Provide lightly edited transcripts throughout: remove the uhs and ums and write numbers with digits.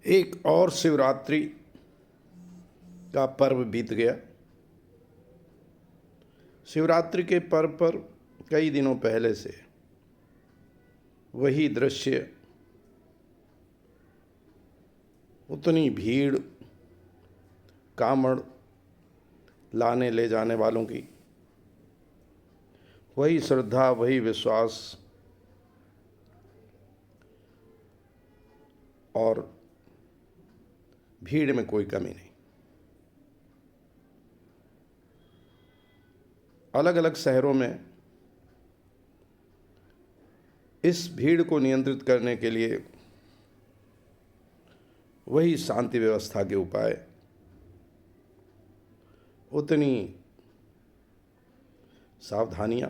एक और शिवरात्रि का पर्व बीत गया। शिवरात्रि के पर्व पर कई दिनों पहले से वही दृश्य, उतनी भीड़, कांवड़ लाने ले जाने वालों की, वही श्रद्धा, वही विश्वास और भीड़ में कोई कमी नहीं। अलग अलग शहरों में इस भीड़ को नियंत्रित करने के लिए वही शांति व्यवस्था के उपाय, उतनी सावधानियां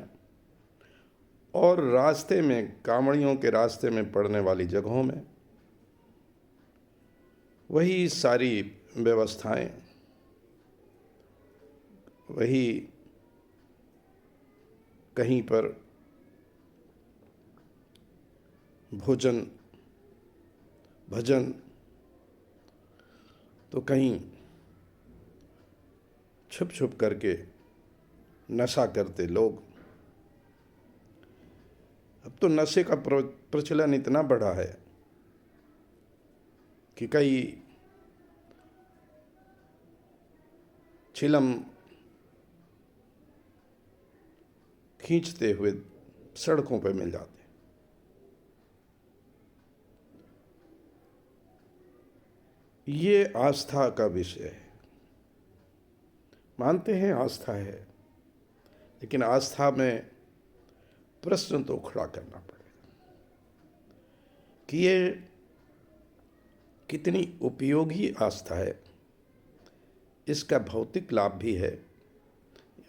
और रास्ते में, कांवड़ियों के रास्ते में पड़ने वाली जगहों में वही सारी व्यवस्थाएं, वही कहीं पर भोजन, भजन, तो कहीं छुप छुप करके नशा करते लोग। अब तो नशे का प्रचलन इतना बढ़ा है कि कई चिलम खींचते हुए सड़कों पर मिल जाते हैं। ये आस्था का विषय है। मानते हैं आस्था है, लेकिन आस्था में प्रश्न तो खड़ा करना पड़ेगा कि ये कितनी उपयोगी आस्था है। इसका भौतिक लाभ भी है,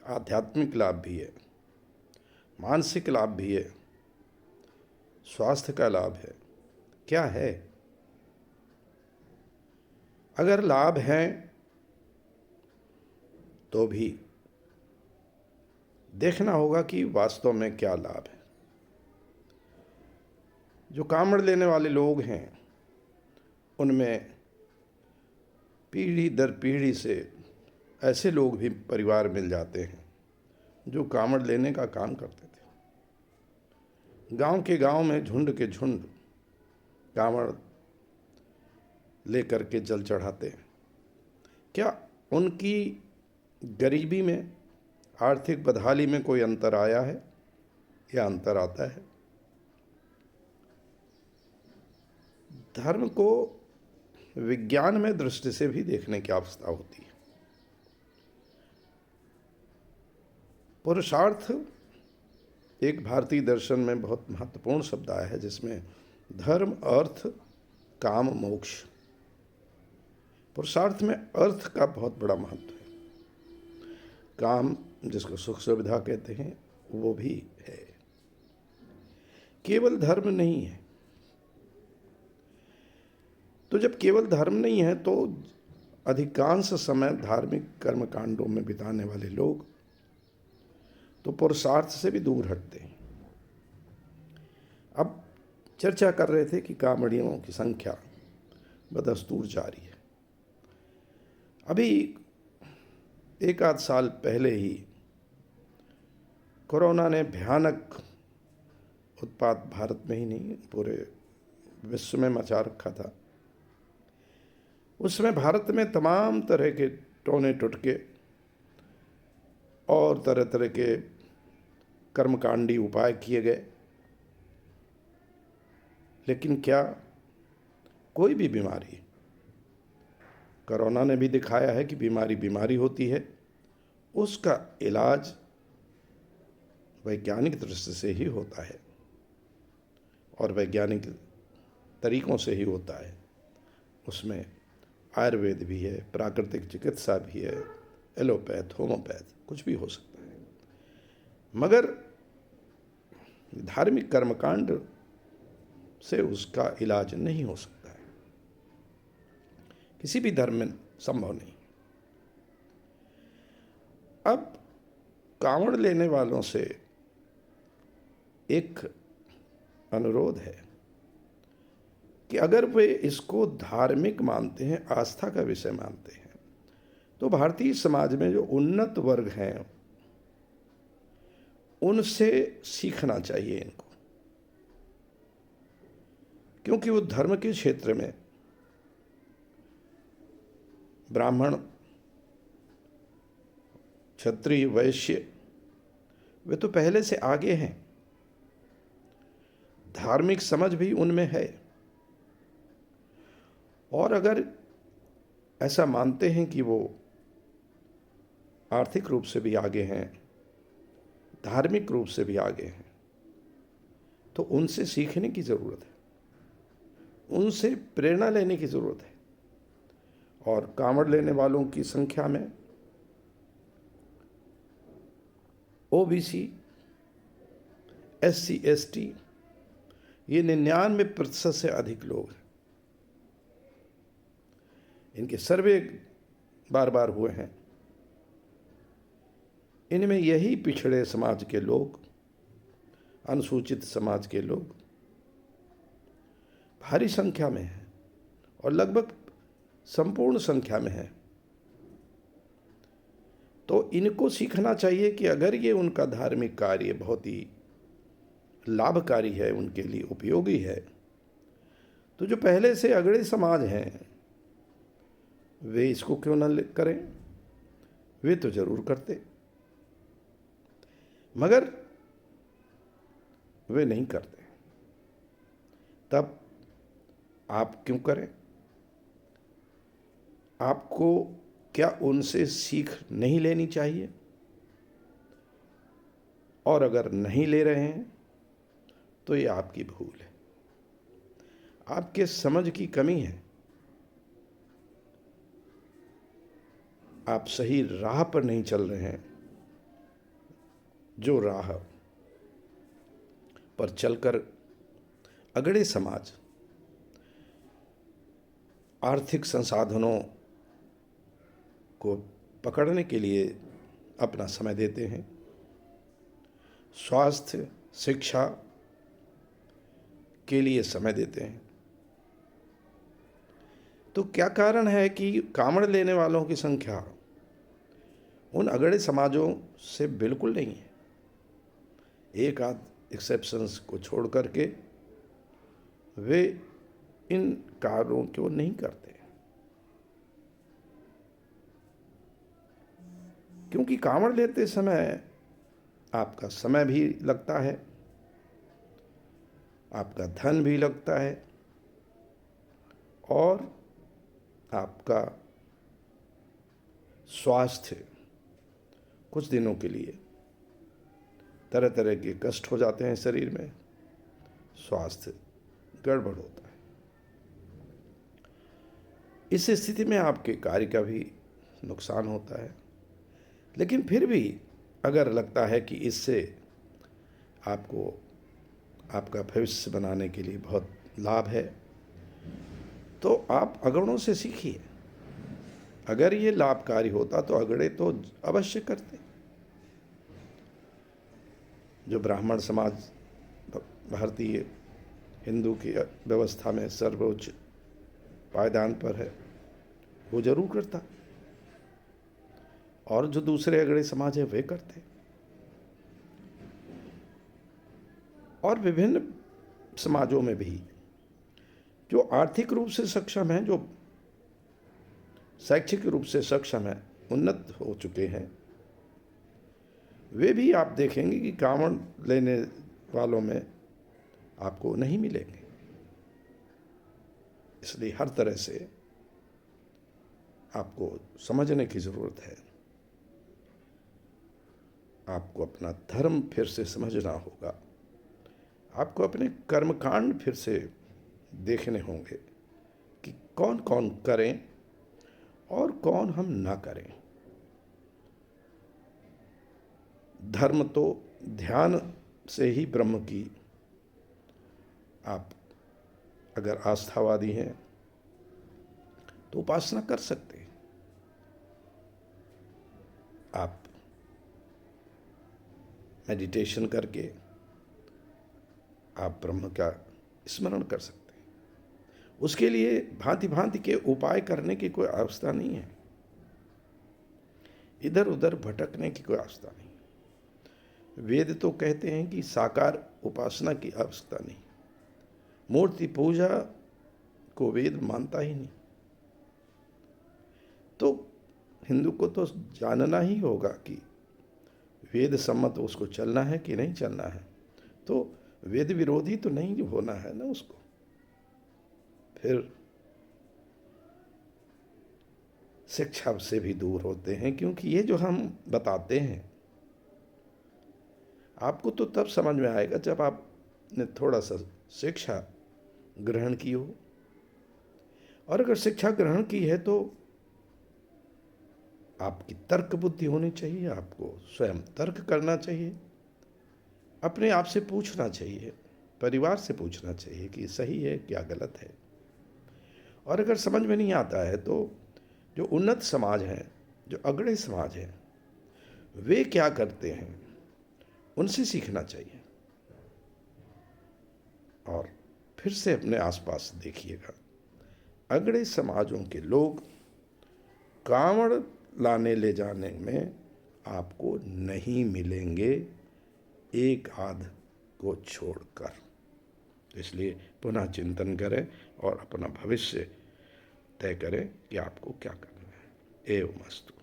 आध्यात्मिक लाभ भी है, मानसिक लाभ भी है, स्वास्थ्य का लाभ है। क्या है? अगर लाभ है तो भी देखना होगा कि वास्तव में क्या लाभ है। जो कांवड़ लेने वाले लोग हैं, उनमें पीढ़ी दर पीढ़ी से ऐसे लोग भी परिवार मिल जाते हैं जो कांवड़ लेने का काम करते थे। गांव के गांव में झुंड के झुंड कांवड़ लेकर के जल चढ़ाते हैं। क्या उनकी गरीबी में, आर्थिक बदहाली में कोई अंतर आया है या अंतर आता है? धर्म को विज्ञान में दृष्टि से भी देखने की आवश्यकता होती है। पुरुषार्थ एक भारतीय दर्शन में बहुत महत्वपूर्ण शब्द आया है, जिसमें धर्म, अर्थ, काम, मोक्ष। पुरुषार्थ में अर्थ का बहुत बड़ा महत्व है। काम, जिसको सुख सुविधा कहते हैं, वो भी है। केवल धर्म नहीं है। तो जब केवल धर्म नहीं है तो अधिकांश समय धार्मिक कर्मकांडों में बिताने वाले लोग तो पुरुषार्थ से भी दूर हटते हैं। अब चर्चा कर रहे थे कि कांवड़ियों की संख्या बदस्तूर जारी है। अभी एक आध साल पहले ही कोरोना ने भयानक उत्पात भारत में ही नहीं, पूरे विश्व में मचा रखा था। उसमें भारत में तमाम तरह के टोने टुटके और तरह तरह के कर्मकांडी उपाय किए गए, लेकिन क्या कोई भी बीमारी, कोरोना ने भी दिखाया है कि बीमारी बीमारी होती है, उसका इलाज वैज्ञानिक दृष्टि से ही होता है और वैज्ञानिक तरीकों से ही होता है। उसमें आयुर्वेद भी है, प्राकृतिक चिकित्सा भी है, एलोपैथ, होम्योपैथ, कुछ भी हो सकता है। मगर धार्मिक कर्मकांड से उसका इलाज नहीं हो सकता है, किसी भी धर्म में संभव नहीं। अब कांवड़ लेने वालों से एक अनुरोध है कि अगर वे इसको धार्मिक मानते हैं, आस्था का विषय मानते हैं, तो भारतीय समाज में जो उन्नत वर्ग हैं उनसे सीखना चाहिए इनको, क्योंकि वो धर्म के क्षेत्र में ब्राह्मण, क्षत्रिय, वैश्य वे तो पहले से आगे हैं, धार्मिक समझ भी उनमें है। और अगर ऐसा मानते हैं कि वो आर्थिक रूप से भी आगे हैं, धार्मिक रूप से भी आगे हैं, तो उनसे सीखने की ज़रूरत है, उनसे प्रेरणा लेने की ज़रूरत है। और कांवड़ लेने वालों की संख्या में ओबीसी, एससी, एसटी ये 99% से अधिक लोग हैं। इनके सर्वे बार बार हुए हैं। इनमें यही पिछड़े समाज के लोग, अनुसूचित समाज के लोग भारी संख्या में हैं और लगभग संपूर्ण संख्या में है। तो इनको सीखना चाहिए कि अगर ये उनका धार्मिक कार्य बहुत ही लाभकारी है, उनके लिए उपयोगी है, तो जो पहले से अगड़े समाज हैं वे इसको क्यों न करें। वे तो जरूर करते, मगर वे नहीं करते। तब आप क्यों करें? आपको क्या उनसे सीख नहीं लेनी चाहिए? और अगर नहीं ले रहे हैं तो ये आपकी भूल है, आपके समझ की कमी है। आप सही राह पर नहीं चल रहे हैं। जो राह पर चलकर अगड़े समाज आर्थिक संसाधनों को पकड़ने के लिए अपना समय देते हैं, स्वास्थ्य, शिक्षा के लिए समय देते हैं, तो क्या कारण है कि कांवड़ लेने वालों की संख्या उन अगड़े समाजों से बिल्कुल नहीं है? एक आध एक्सेप्शंस को छोड़ करके वे इन कार्यों को नहीं करते, क्योंकि कांवड़ लेते समय आपका समय भी लगता है, आपका धन भी लगता है, और आपका स्वास्थ्य कुछ दिनों के लिए तरह तरह के कष्ट हो जाते हैं शरीर में, स्वास्थ्य गड़बड़ होता है। इस स्थिति में आपके कार्य का भी नुकसान होता है। लेकिन फिर भी अगर लगता है कि इससे आपको आपका भविष्य बनाने के लिए बहुत लाभ है, तो आप अगड़ों से सीखिए। अगर ये लाभकारी होता तो अगड़े तो अवश्य करते। जो ब्राह्मण समाज भारतीय हिंदू की व्यवस्था में सर्वोच्च पायदान पर है, वो जरूर करता, और जो दूसरे अगड़े समाज है वे करते। और विभिन्न समाजों में भी जो आर्थिक रूप से सक्षम हैं, जो शैक्षिक रूप से सक्षम हैं, उन्नत हो चुके हैं, वे भी आप देखेंगे कि कांवड़ लेने वालों में आपको नहीं मिलेंगे। इसलिए हर तरह से आपको समझने की ज़रूरत है। आपको अपना धर्म फिर से समझना होगा, आपको अपने कर्मकांड फिर से देखने होंगे कि कौन कौन करें और कौन हम ना करें। धर्म तो ध्यान से ही ब्रह्म की, आप अगर आस्थावादी हैं तो उपासना कर सकते हैं। आप मेडिटेशन करके आप ब्रह्म का स्मरण कर सकते हैं। उसके लिए भांति भांति के उपाय करने की कोई आवश्यकता नहीं है, इधर उधर भटकने की कोई आवश्यकता नहीं। वेद तो कहते हैं कि साकार उपासना की आवश्यकता नहीं, मूर्ति पूजा को वेद मानता ही नहीं। तो हिंदू को तो जानना ही होगा कि वेद सम्मत उसको चलना है कि नहीं चलना है। तो वेद विरोधी तो नहीं होना है ना उसको। फिर शिक्षा से भी दूर होते हैं, क्योंकि ये जो हम बताते हैं आपको तो तब समझ में आएगा जब आपने थोड़ा सा शिक्षा ग्रहण की हो। और अगर शिक्षा ग्रहण की है तो आपकी तर्क बुद्धि होनी चाहिए, आपको स्वयं तर्क करना चाहिए, अपने आप से पूछना चाहिए, परिवार से पूछना चाहिए कि सही है क्या गलत है। और अगर समझ में नहीं आता है तो जो उन्नत समाज हैं, जो अग्रणी समाज हैं, वे क्या करते हैं उनसे सीखना चाहिए। और फिर से अपने आसपास देखिएगा, अग्रणी समाजों के लोग कांवड़ लाने ले जाने में आपको नहीं मिलेंगे, एक आध को छोड़कर। इसलिए पुनः चिंतन करें और अपना भविष्य तय करें कि आपको क्या करना है। एवं अस्तु।